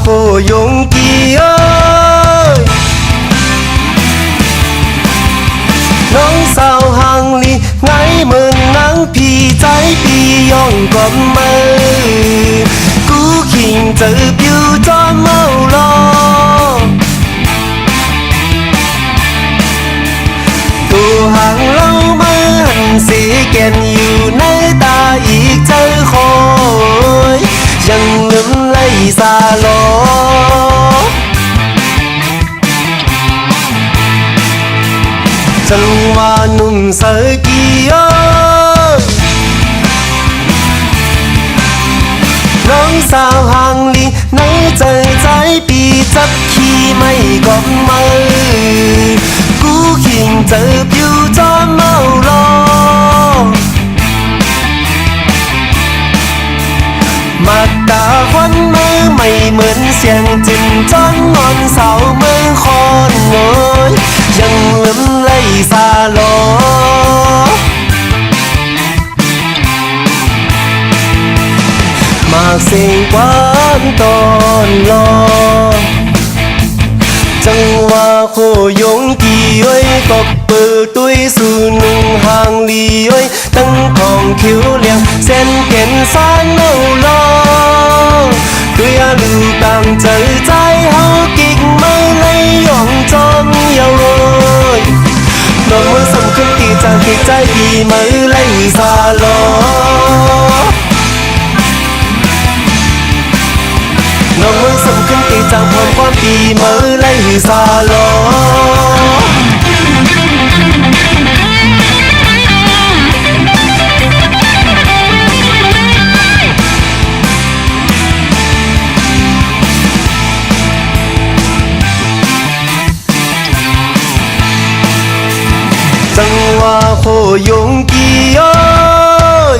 勇气ơiน้องสาวห่างลีไงเหมือนนางพี่ใจพี่ย่องก่อนมือกูขิงเจอผิวจอมเมาลอตัวห่างเล่ามาหันสีแก่นอยู่ในตาอีกเจอคอยยังลืมไล่ซาลอจังว่านุ่มเสกีเอ้ยน้องสาวห่างลีในใจใจปีจับขี้ไม่ก่อนมือกูขิงเจอผิวจอมเมาลอมาตาควันมือไม่เหมือนเสียงจิ้มจ้อนงอนเสาเมืองคอนโอยยังลืมไล่ซาลอมากเสียงหวานตอนรอจังว่าโคยงกี่เอ้ยก็เปิดตุ้ยสู่นุ่งห่างลีเอ้ยตั้งของคิ้วเลี้ยงเส้นเก่นสานเมาลอด้วยอาลูต่างใจใจเฮากิ๊กมาเลยย่องจอมเยาวยน้องมือสำคัญที่จางที่ใจพี่มือไล่ซาลอน้องมือสำคัญที่จางพร้อมความปีมือไล่ซาลอจังว่าโคยงกี่เอ้ย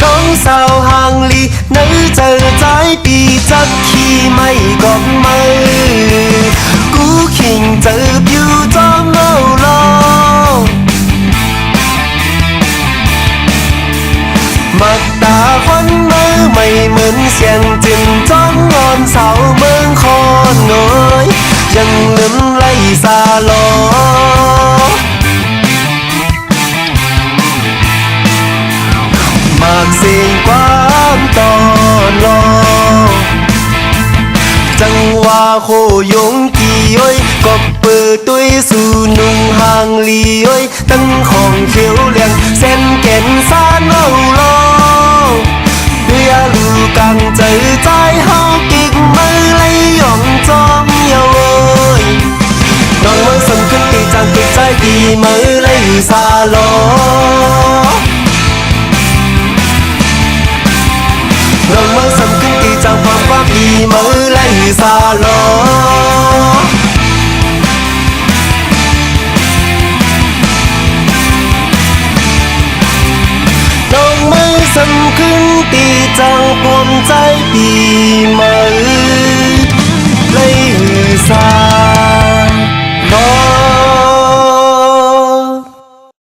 น้องสาวห่างลีในเจอใจปีจักขี้ไม่ก่อนมือกูขิงเจอผิวจอมเมาลอมักตาควันมือไม่เหมือนเสียงจิ้มจ้องงอนเสาเมืองคอนโอยยังลืมไล่ซาลอมากเสียงความตอนรอจังว่าโคยงกี่เอ้ยก็เปิดตุ้ยสู่นุ่งห่างลีเอ้ยตั้งของเขียวเลี้ยงเส้นเก่นสานเมาลอด้วยอาลูกังใจใจเฮากิ๊กมือไล่ย่องจอมเยาวยน้องมือสำคัญที่จางติดใจดีมือไล่ซาลอน้องมือสำคัญที่จางความความดีมือไล่ซาลอน้องมือสำคัญที่จางปวมใจปี